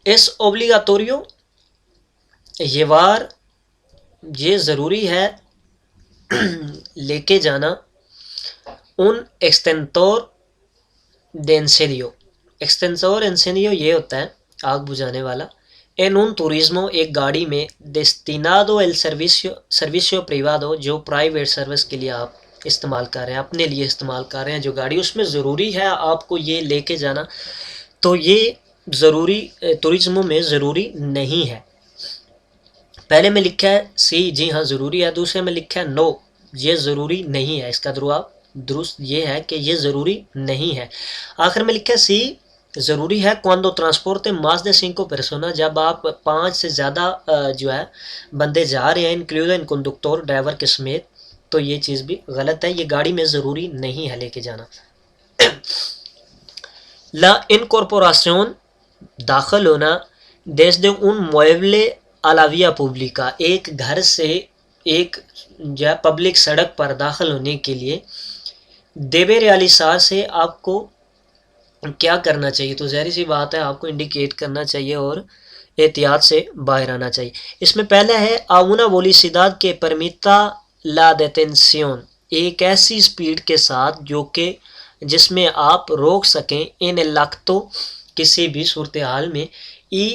Es obligatorio llevar, ये ज़रूरी है लेके जाना, un extintor de incendio। एक्सटेंसोर इंसेनियो ये होता है आग बुझाने वाला। एन उन तुरिज्मो, एक गाड़ी में, डेस्टिनादो एल सर्विसियो प्रिवादो, जो प्राइवेट सर्विस के लिए आप इस्तेमाल कर रहे हैं, अपने लिए इस्तेमाल कर रहे हैं जो गाड़ी, उसमें ज़रूरी है आपको ये लेके जाना। तो ये ज़रूरी तुरिज्मो में ज़रूरी नहीं है। पहले में लिखा है सी, जी हाँ ज़रूरी है। दूसरे में लिखा है नो, ये ज़रूरी नहीं है। इसका दुरुस्त ये है कि ये ज़रूरी नहीं है। आखिर में लिखा है सी, ज़रूरी है। cuando transporte más de 5 personas, जब आप 5 से ज़्यादा जो है बंदे जा रहे हैं, इंक्लूड इन कंडक्टर, ड्राइवर के समेत, तो ये चीज़ भी गलत है। ये गाड़ी में ज़रूरी नहीं है लेके जाना। La incorporación, दाखिल होना, desde un mueble a la vía pública, एक घर से एक जो है पब्लिक सड़क पर दाखिल होने के लिए, देवे realizar से आपको क्या करना चाहिए? तो ज़ाहिर सी बात है आपको इंडिकेट करना चाहिए और एहतियात से बाहर आना चाहिए। इसमें पहला है a una velocidad que permita la detención, एक ऐसी स्पीड के साथ जो कि जिसमें आप रोक सकें, इन इलाक्तो, किसी भी सूरत हाल में, y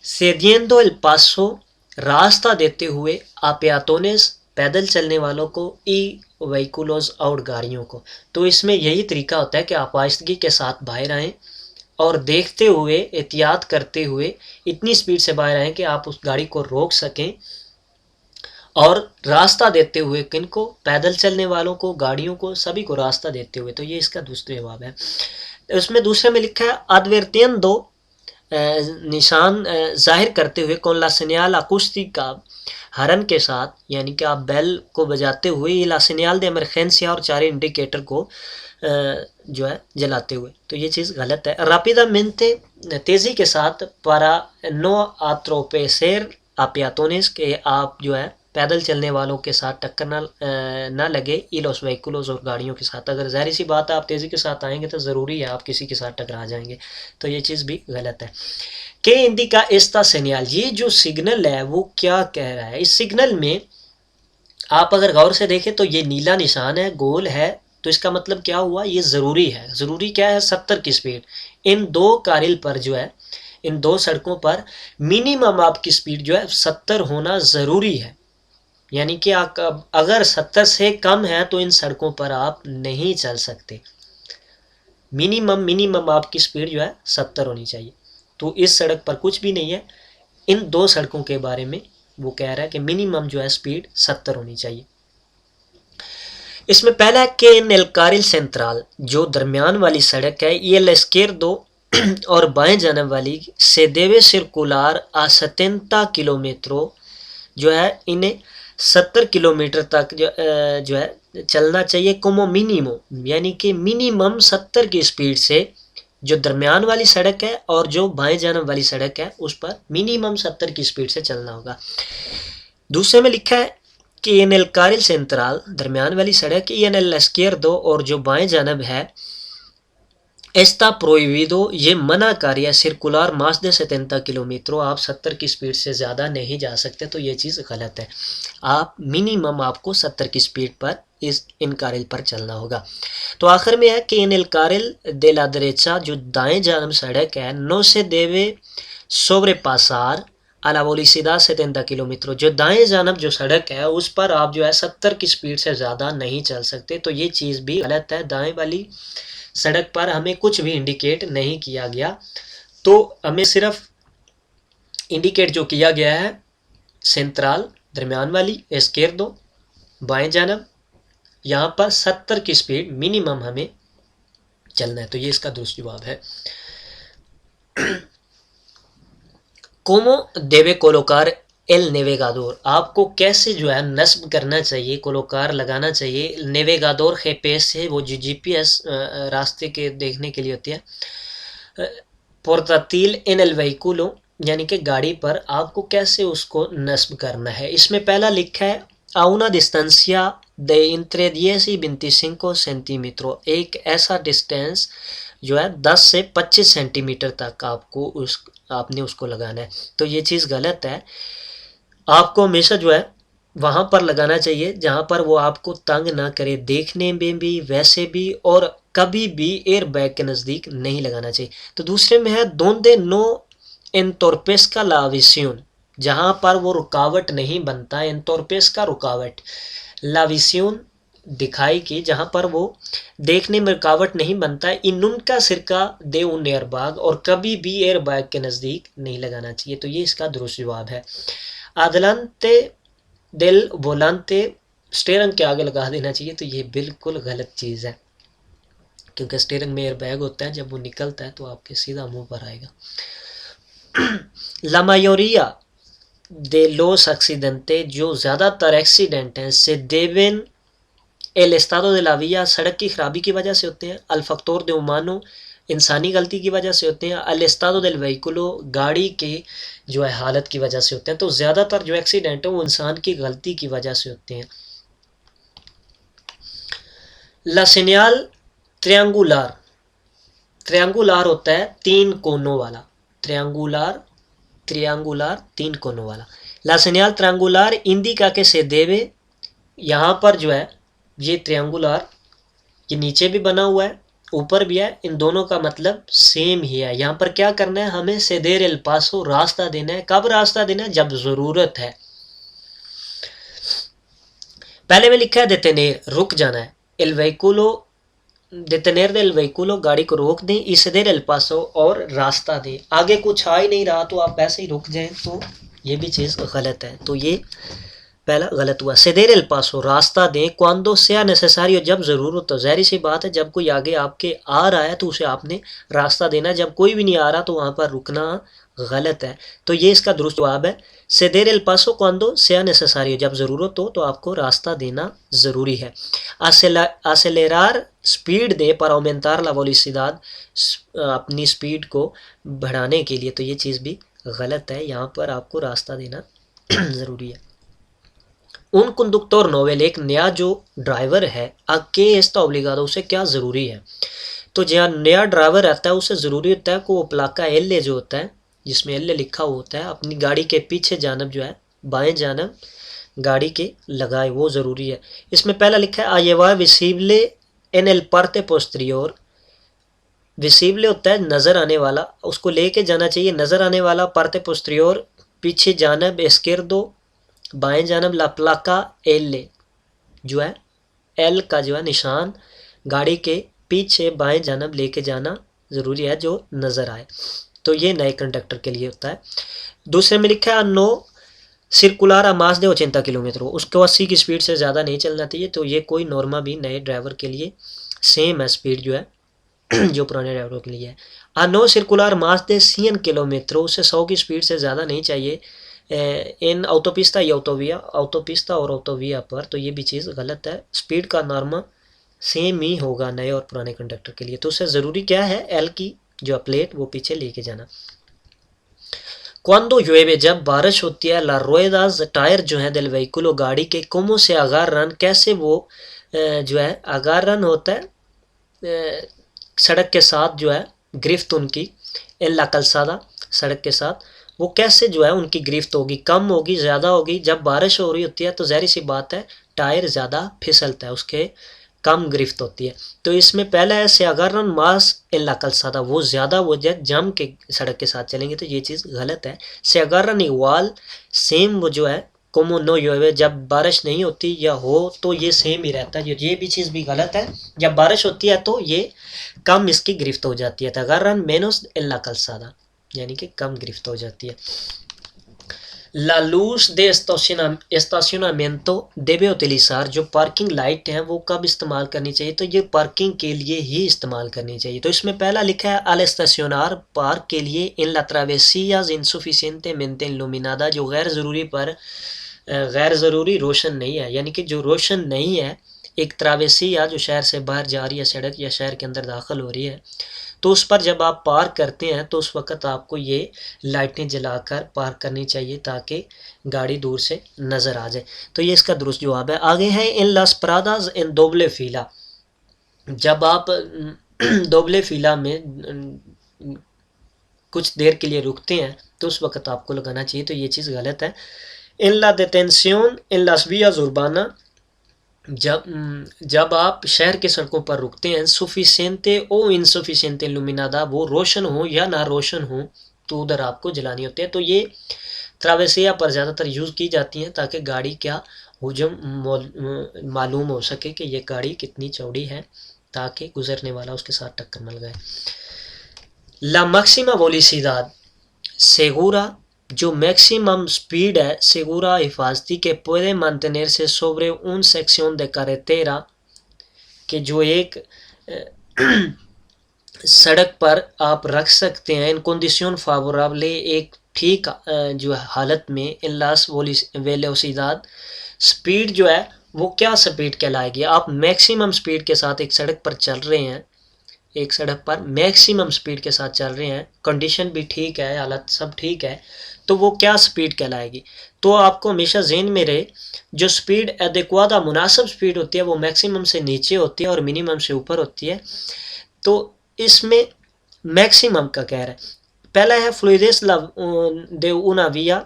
cediendo el paso, रास्ता देते हुए, a peatones, पैदल चलने वालों को, y vehículos, और गाड़ियों को। तो इसमें यही तरीका होता है कि आप आहिस्तगी के साथ बाहर आएँ और देखते हुए, एहतियात करते हुए इतनी स्पीड से बाहर आएँ कि आप उस गाड़ी को रोक सकें, और रास्ता देते हुए, किनको? पैदल चलने वालों को, गाड़ियों को, सभी को रास्ता देते हुए। तो ये इसका दूसरा जवाब है। उसमें दूसरे में लिखा है advirtiendo, निशान जाहिर करते हुए, con la señal acústica, हरन के साथ, यानी कि आप बेल को बजाते हुए, ये la señal de emergencia, और चार इंडिकेटर को जो है जलाते हुए। तो ये चीज़ गलत है। rápidamente, तेज़ी के साथ, para no atropellar a peatones, के आप जो है पैदल चलने वालों के साथ टक्कर ना लगे, y los vehículos, और गाड़ियों के साथ। अगर ज़ाहिर सी बात है आप तेज़ी के साथ आएंगे तो ज़रूरी है आप किसी के साथ टकरा जाएंगे। तो ये चीज़ भी गलत है। के इंडिका एस्ता सेनियल, ये जो सिग्नल है वो क्या कह रहा है? इस सिग्नल में आप अगर गौर से देखें तो ये नीला निशान है, गोल है, तो इसका मतलब क्या हुआ? ये ज़रूरी है। ज़रूरी क्या है? 70 की स्पीड। इन दो कारिल पर जो है, इन दो सड़कों पर मिनिमम आपकी स्पीड जो है 70 होना ज़रूरी है। यानी कि आप अगर 70 से कम है तो इन सड़कों पर आप नहीं चल सकते। मिनिमम आपकी स्पीड जो है 70 होनी चाहिए। तो इस सड़क पर कुछ भी नहीं है। इन दो सड़कों के बारे में वो कह रहा है कि मिनिमम जो है स्पीड 70 होनी चाहिए। इसमें पहला है कि इन एल कारिल सेंट्रल, जो दरमियान वाली सड़क है, ये लस्केर दो और बाएं जानब वाली से देवे सर्कुलर आ 70 किलोमीटर, जो है इन्हें 70 किलोमीटर तक जो है चलना चाहिए। कोमो मिनिमो, यानी कि मिनिमम 70 की स्पीड से, जो दरमियान वाली सड़क है और जो बाएं जानब वाली सड़क है उस पर मिनिमम 70 की स्पीड से चलना होगा। दूसरे में लिखा है कि एन एल कारिल सेंट्रल, दरमियान वाली सड़क, एन एल लस्केर दो, और जो बाएं जानब है, एस्ता प्रोहिबिdo, ये मना कार्य, सर्कुलर मास दे 70 किलोमीटर, आप 70 की स्पीड से ज़्यादा नहीं जा सकते। तो ये चीज़ गलत है। आप मिनिमम आपको 70 की स्पीड पर इन कारिल पर चलना होगा। तो आखिर में है कि in L कारिल they La derecha, जो दाएं जानब सड़क है, no se debe sobrepasar a la velocidad 70 kilometre, जो दाएं जानब जो सड़क है उस पर आप जो है 70 की स्पीड से ज़्यादा नहीं चल सकते। तो ये चीज़ भी गलत है। दाएं वाली सड़क पर हमें कुछ भी इंडिकेट नहीं किया गया, तो हमें सिर्फ इंडिकेट जो किया गया है सेंट्रल, दरमियान वाली, एस्केर दो, बाएं जानब, यहाँ पर 70 की स्पीड मिनिमम हमें चलना है। तो ये इसका दुरुस्त जवाब है। कोमो देवे कोलोकार एल नेवेगादोर, आपको कैसे जो है नस्ब करना चाहिए, कोलोकार लगाना चाहिए। नेवेगादोर खेपेस से, वो जो जीपीएस रास्ते के देखने के लिए होती है। पोर्टातील इन एल वहीकुलो, यानी कि गाड़ी पर आपको कैसे उसको नस्ब करना है। इसमें पहला लिखा है a una distancia de entre 10 y 25 centimetre, एक ऐसा डिस्टेंस जो है 10 से 25 सेंटीमीटर तक आपने उसको लगाना है। तो ये चीज़ गलत है। आपको हमेशा जो है वहाँ पर लगाना चाहिए जहाँ पर वो आपको तंग ना करे, देखने में भी वैसे भी, और कभी भी एयर बैग के नज़दीक नहीं लगाना चाहिए। तो दूसरे में है donde no entorpezca la visión, जहाँ पर वो रुकावट नहीं बनता, entorpezca रुकावट, la visión दिखाई की, जहाँ पर वो देखने में रुकावट नहीं बनता है, इन उनका सिरका दे उन एयर बैग, और कभी भी एयर बैग के नज़दीक नहीं लगाना चाहिए। तो ये इसका दुरुस्त जवाब है। adelante del volante स्टेयरिंग के आगे लगा देना चाहिए, तो ये बिल्कुल गलत चीज़ है, क्योंकि स्टेयरिंग में एयर बैग होता है, जब वो निकलता है तो आपके सीधा मुंह पर आएगा। La mayoría de los accidentes, जो ज़्यादातर एक्सीडेंट हैं, से deben el estado de la vía, सड़क की खराबी की वजह से होते हैं, al factor de humano, इंसानी गलती की वजह से होते हैं, al estado del vehículo, गाड़ी के जो है हालत की वजह से होते हैं। तो ज़्यादातर जो एक्सीडेंट है वो इंसान की गलती की वजह से होते हैं। La señal triangular, ट्रायंगुलर होता है तीन कोनों वाला, ट्रायंगुलर तीन कोनों वाला। La señal triangular indica que se debe, यहाँ पर जो है ये ट्रायंगुलर, ये नीचे भी बना हुआ है ऊपर भी है, इन दोनों का मतलब सेम ही है। यहाँ पर क्या करना है, हमें ceder el paso, रास्ता देना है। कब रास्ता देना है, जब ज़रूरत है। पहले में लिखा है detener, रुक जाना है, el vehículo, detener del vehículo, गाड़ी को रोक दें, y ceder el paso, और रास्ता दें। आगे कुछ आ ही नहीं रहा तो आप वैसे ही रुक जाएं, तो ये भी चीज़ गलत है। तो ये पहला गलत हुआ। ceder el paso, रास्ता दें, cuando sea necesario, जब ज़रूरत हो। ज़ाहिर सी बात है, जब कोई आगे आपके आ रहा है तो उसे आपने रास्ता देना, जब कोई भी नहीं आ रहा तो वहाँ पर रुकना गलत है। तो ये इसका दुरुस्त जवाब है, ceder el paso cuando sea necesario, जब ज़रूरत हो तो आपको रास्ता देना ज़रूरी है। acelerar, स्पीड दे, पर aumentar la velocidad, अपनी स्पीड को बढ़ाने के लिए। तो ये चीज़ भी गलत है, यहाँ पर आपको रास्ता देना ज़रूरी है। उन कंडक्टर नोवेल, एक नया जो ड्राइवर है, आके एस्ता ओब्लिगाडो, उसे क्या ज़रूरी है। तो जहाँ नया ड्राइवर रहता है उसे ज़रूरी होता है कि वो प्लाका एल जो होता है, जिसमें एल लिखा हुआ होता है, अपनी गाड़ी के पीछे जानब जो है, बाएं जानब गाड़ी के लगाए, वो ज़रूरी है। इसमें पहला लिखा है आयवा विसिबले एन एल पार्टे पोस्टीरियर, विसिबले होता है नज़र आने वाला, उसको लेके जाना चाहिए नज़र आने वाला, पार्टे पोस्टीरियर पीछे जानब, एस्केर्दो बाएं जानब, ला प्लाका एल जो है, एल का जो है निशान गाड़ी के पीछे बाएं जानब लेके जाना ज़रूरी है, जो नज़र आए। तो ये नए कंडक्टर के लिए होता है। दूसरे में लिखा है नो सर्कुलर मास दे 80 किलोमीटर, उसको 80 की स्पीड से ज़्यादा नहीं चलना चाहिए। तो ये कोई नॉर्मा भी नए ड्राइवर के लिए सेम है स्पीड जो है जो पुराने ड्राइवरों के लिए है। नो सर्कुलर मास दे 100 किलोमीटर, उससे 100 की स्पीड से ज़्यादा नहीं चाहिए इन ऑटोपिस्ता या ऑटोपिस्ता और ऑटोविया पर। तो ये भी चीज़ गलत है, स्पीड का नॉर्मा सेम ही होगा नए और पुराने कंडक्टर के लिए। तो उससे ज़रूरी क्या है, एल की जो प्लेट वो पीछे लेके जाना। Cuando llueve, जब बारिश होती है, la ruedas, टायर जो है del vehículo, गाड़ी के, como se agarran, कैसे वो जो है agarran होता है सड़क के साथ जो है गिरफ्त उनकी, en la calzada, सड़क के साथ वो कैसे जो है उनकी गिरफ्त होगी, कम होगी ज़्यादा होगी। जब बारिश हो रही होती है तो ज़ाहिर सी बात है टायर ज़्यादा फिसलता है, उसके कम गिरफ्त होती है। तो इसमें पहला है से अगरन मास इन ला calzada, वो ज़्यादा वो जम के सड़क के साथ चलेंगे, तो ये चीज़ गलत है। से अगरन इक्वाल, सेम वो जो है, como no llueve, जब बारिश नहीं होती या हो तो ये सेम ही रहता है। ये भी चीज़ भी गलत है, जब बारिश होती है तो ये कम इसकी गिरफ्त हो जाती है। तो अगरन menos en la calzada, यानी कि कम गिरफ्त हो जाती है। La luz de estacionamiento debe utilizar, जो पार्किंग लाइट है वो कब इस्तेमाल करनी चाहिए, तो ये पार्किंग के लिए ही इस्तेमाल करनी चाहिए। तो इसमें पहला लिखा है al estacionar, पार्क के लिए, en la travesías insuficientemente iluminada, जो गैर ज़रूरी रोशन नहीं है, यानी कि जो रोशन नहीं है, एक ट्रावेसिया जो शहर से बाहर जा रही है, सड़क या शहर के अंदर दाखिल हो रही है, तो उस पर जब आप पार्क करते हैं तो उस वक़्त आपको ये लाइटें जलाकर पार्क करनी चाहिए ताकि गाड़ी दूर से नज़र आ जाए। तो ये इसका दुरुस्त जवाब है। आगे है इन लास प्रादास इन दोबले फीला, जब आप दोबले फिला में कुछ देर के लिए रुकते हैं तो उस वक्त आपको लगाना चाहिए, तो ये चीज़ गलत है। इन ला detención en las vías urbanas, जब आप शहर के सड़कों पर रुकते हैं, सुफिशिएंटे ओ इनसुफिशिएंटे इल्यूमिनादा, वो रोशन हो या ना रोशन हो, तो उधर आपको जलानी होती है। तो ये ट्रावेसिया पर ज़्यादातर यूज़ की जाती हैं ताकि गाड़ी क्या हुजम मालूम हो सके कि ये गाड़ी कितनी चौड़ी है, ताकि गुजरने वाला उसके साथ टक्कर न लगाए। ला मैक्सिमा वेलोसिडad segura, जो मैक्सिमम स्पीड है सेगुरा हिफाजती के puede mantenerse sobre un sección de carretera, कि जो एक सड़क पर आप रख सकते हैं इन कंडीशन फावोराबले, एक ठीक जो हालत में, इन लास वेलोसिडad, स्पीड जो है वो क्या स्पीड कहलाएगी। आप मैक्सिमम स्पीड के साथ एक सड़क पर चल रहे हैं, एक सड़क पर मैक्सिमम स्पीड के साथ चल रहे हैं, कंडीशन भी ठीक है, हालत सब ठीक है, तो वो क्या स्पीड कहलाएगी। तो आपको हमेशा ज़हन में रहे, जो स्पीड एडेक्वादा मुनासिब स्पीड होती है वो मैक्सिमम से नीचे होती है और मिनिमम से ऊपर होती है। तो इसमें मैक्सिमम का कह रहा है। पहला है फ्लूइडेस दे una vía,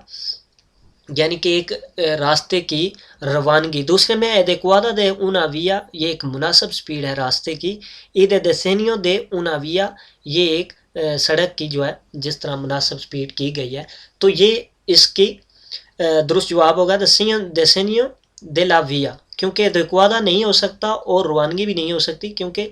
यानी कि एक रास्ते की रवानगी। दूसरे में एडेक्वादा दे una vía, ये एक मुनासिब स्पीड है रास्ते की। ईद decenio दे una vía, ये एक सड़क की जो है जिस तरह मुनासिब स्पीड की गई है। तो ये इसकी दुरुस्त जवाब होगा decenio de la vía, क्योंकि एडेक्वादा नहीं हो सकता और रवानगी भी नहीं हो सकती, क्योंकि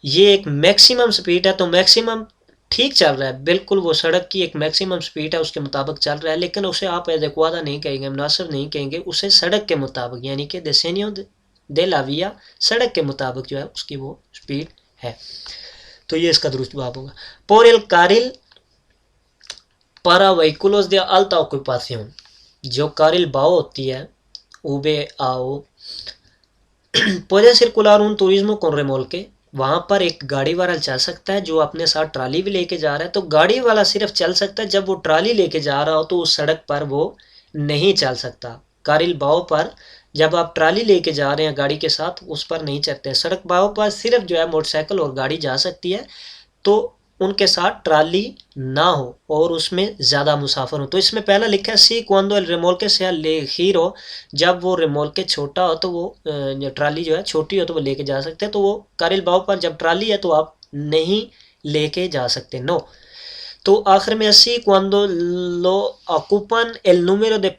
ये एक मैक्सिमम स्पीड है। तो मैक्सिमम ठीक चल रहा है, बिल्कुल वो सड़क की एक मैक्सिमम स्पीड है उसके मुताबिक चल रहा है, लेकिन उसे आप एडेक्वादा नहीं कहेंगे, मुनासिब नहीं कहेंगे, उसे सड़क के मुताबिक, यानी कि decenio de la vía, सड़क के मुताबिक जो है उसकी वो स्पीड है। तो ये इसका दुरुस्त जवाब होगा। por el carril para vehículos de alta ocupación, जो carril बाओ होती है, ube आओ, puede circular un turismo con remolque, वहाँ पर एक गाड़ी वाला चल सकता है जो अपने साथ ट्राली भी लेके जा रहा है। तो गाड़ी वाला सिर्फ चल सकता है जब वो ट्राली लेके जा रहा हो, तो उस सड़क पर वो नहीं चल सकता। कारिल बाव पर जब आप ट्राली लेके जा रहे हैं गाड़ी के साथ, उस पर नहीं चलते। सड़क बाव पर सिर्फ जो है मोटरसाइकिल और गाड़ी जा सकती है, तो उनके साथ ट्राली ना हो और उसमें ज़्यादा मुसाफिर हो। तो इसमें पहला लिखा है सी क्वांडो एल रेमोल्के से हीरो, जब वो रेमोल्के छोटा हो तो वो ट्राली जो है छोटी हो तो वो लेके जा सकते हैं। तो वो कारिल बाव पर जब ट्राली है तो आप नहीं लेके जा सकते, नो। तो आखिर में सी क्वांडो लो ऑक्यूपन L número de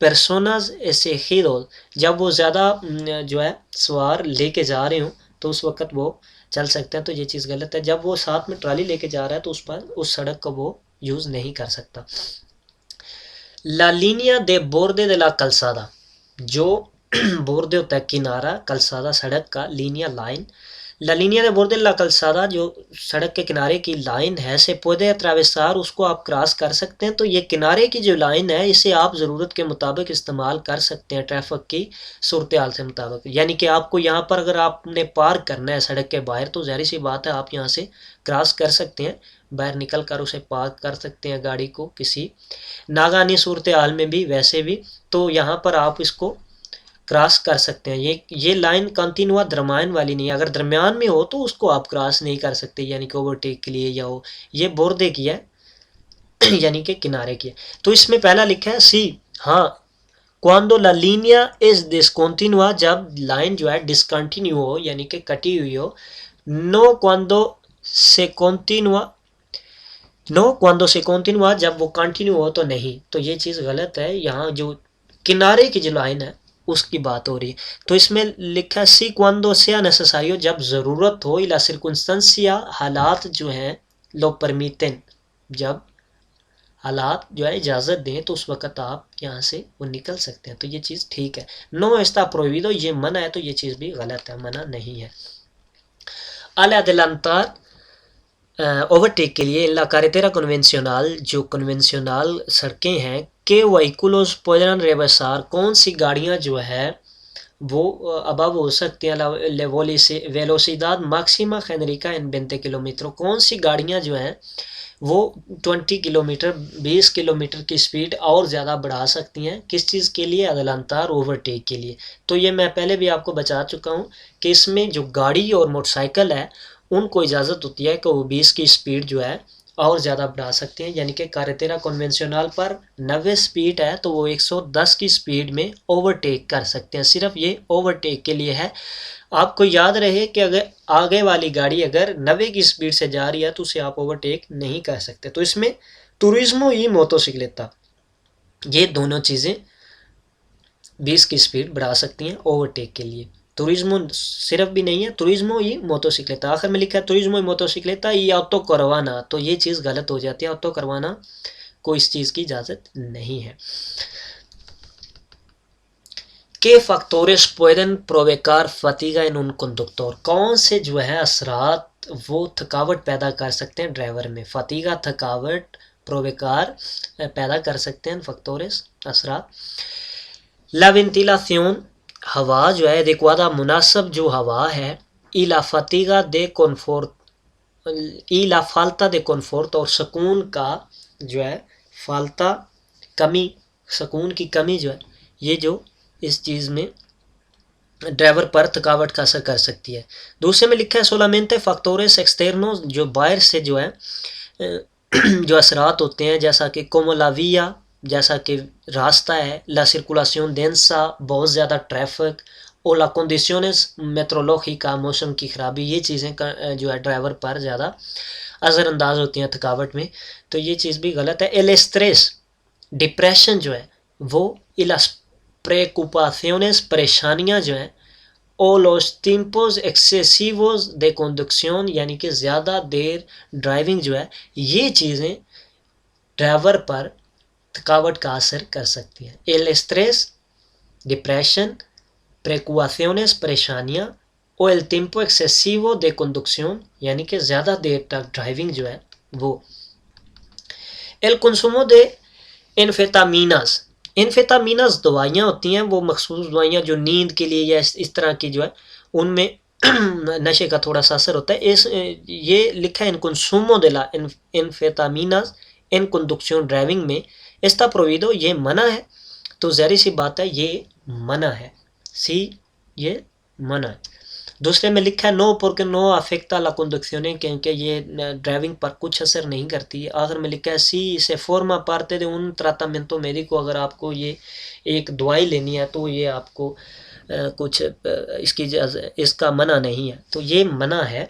personas exigidos, जब वो ज़्यादा जो है सवार लेके जा रहे हो तो उस वक्त वो चल सकते हैं। तो ये चीज़ गलत है, जब वो साथ में ट्राली लेके जा रहा है तो उस पर उस सड़क को वो यूज़ नहीं कर सकता। ला लीनिया दे बोर्दे de la calzada, जो बोर्दे होता है किनारा, कलसादा सड़क का, लीनिया लाइन। ला लीनिया दे बोर्दे ला कलसादा, जो सड़क के किनारे की लाइन है, से पुede atravesar, उसको आप क्रॉस कर सकते हैं। तो ये किनारे की जो लाइन है इसे आप ज़रूरत के मुताबिक इस्तेमाल कर सकते हैं ट्रैफिक की सूरत हाल से मुताबिक। यानी कि आपको यहाँ पर अगर आपने पार्क करना है सड़क के बाहर, तो ज़ाहिर सी बात है आप यहाँ से क्रॉस कर सकते हैं, बाहर निकल कर उसे पार्क कर सकते हैं गाड़ी को, किसी नागानी सूरत हाल में भी वैसे भी। तो यहाँ पर आप इसको क्रॉस कर सकते हैं। ये लाइन कंटिन्यूआ दरमियान वाली नहीं है, अगर दरमियान में हो तो उसको आप क्रॉस नहीं कर सकते, यानी कि ओवरटेक के लिए या हो। ये बोर्दे की है यानी कि किनारे की है। तो इसमें पहला लिखा है सी, हाँ, क्वांडो ला लीनिया इज डिसकंटिन्यूआ, जब लाइन जो है डिसकंटिन्यू हो यानी कि कटी हुई हो। नो क्वांडो से कंटिन्यूआ, नो क्वांडो से कंटिन्यूआ, जब वो कंटिन्यू हो तो नहीं। तो ये चीज़ गलत है, यहाँ जो किनारे की जो लाइन है उसकी बात हो रही है। तो इसमें लिखा सी क्वांडो sea necesario, जब ज़रूरत हो, इला circunstancia, हालात जो हैं, लो परमिटेन, जब हालात जो है इजाज़त दें तो उस वक़्त आप यहाँ से वो निकल सकते हैं। तो ये चीज़ ठीक है। नो está prohibido, ये मना है, तो ये चीज़ भी गलत है, मना नहीं है। al adelantar, ओवरटेक के लिए ला carretera convencional, जो कन्वेंशनल सड़कें हैं, के vehículos pueden rebasar, कौन सी गाड़ियाँ जो है वो अबव हो सकती हैं वेलोसिडad máxima genérica en 20 किलोमीटर, कौन सी गाड़ियाँ जो हैं वो 20 किलोमीटर 20 किलोमीटर की स्पीड और ज़्यादा बढ़ा सकती हैं, किस चीज़ के लिए, अदलांतार ओवरटेक के लिए। तो ये मैं पहले भी आपको बता चुका हूँ कि इसमें जो गाड़ी और मोटरसाइकिल है उनको इजाज़त होती है कि वो 20 की स्पीड जो है और ज़्यादा बढ़ा सकते हैं। यानी कि कारेतेरा कन्वेंशनल पर 90 स्पीड है तो वो 110 की स्पीड में ओवरटेक कर सकते हैं। सिर्फ ये ओवरटेक के लिए है। आपको याद रहे कि अगर आगे वाली गाड़ी अगर 90 की स्पीड से जा रही है तो उसे आप ओवरटेक नहीं कर सकते। तो इसमें तुरिज्मो ई मोटोसिक्लेता, ये दोनों चीज़ें 20 की स्पीड बढ़ा सकती हैं ओवरटेक के लिए। तुरिज्मो सिर्फ भी नहीं है, तुरिज्मो ई मोटोसिक्लेता, आखिर में लिखा है तुरिज्मो ई मोटोसिक्लेता ई ऑटो करवाना, तो ये चीज़ गलत हो जाती है। ऑटो करवाना को इस चीज़ की इजाज़त नहीं है। ¿Qué factores pueden provocar fatiga en un conductor? कौन से जो है असरात वो थकावट पैदा कर सकते हैं ड्राइवर में? फतीगा थकावट प्रोवेकार पैदा कर सकते हैं factores असरात। La ventilación, हवा जो है adecuada मुनासब जो हवा है, y la fatiga de confort, y la falta de confort, और सुकून का जो है फाल्ता कमी, सुकून की कमी जो है, ये जो इस चीज़ में ड्राइवर पर थकावट का असर कर सकती है। दूसरे में लिखा है सोलामेंटे फैक्टोरेस एक्सटर्नोस, जो बाहर से जो है जो असरात होते हैं, जैसा कि कोमोलाविया, जैसा कि रास्ता है, ला सर्कुलाción densa, बहुत ज़्यादा ट्रैफिक, और ला कंडीशंस मेट्रोलॉजिका, मौसम की ख़राबी, ये चीज़ें जो है ड्राइवर पर ज़्यादा असरअंदाज होती हैं थकावट में। तो ये चीज़ भी गलत है। एल स्ट्रेस, डिप्रेशन जो है वो, इलास preocupaciones, परेशानियां जो हैं, o los tiempos excesivos de conducción, यानी कि ज़्यादा देर ड्राइविंग जो है, ये चीज़ें ड्राइवर पर थकावट का असर कर सकती हैं। el estrés, डिप्रेशन, preocupaciones, परेशानियां, o el tiempo excesivo de conducción, यानी कि ज़्यादा देर तक ड्राइविंग जो है वो। el consumo de anfetaminas, एनफेटामिनस दवाइयाँ होती हैं, वो मखसूस दवाइयाँ जो नींद के लिए या इस तरह की जो है उनमें नशे का थोड़ा सा असर होता है। इस ये लिखा है इन कंसूमो de la एनफेटामिनस en conducción driving में, एस्ता प्रोविडो, ये मना है। तो ज़ाहिर सी बात है ये मना है, सी ये मना है। दूसरे में लिखा है no porque no afecta la conducción, क्योंकि ये ड्राइविंग पर कुछ असर नहीं करती है। आखिर में लिखा है सी से forma parte de un tratamiento médico, अगर आपको ये एक दवाई लेनी है तो ये आपको कुछ इसका मना नहीं है, तो ये मना है।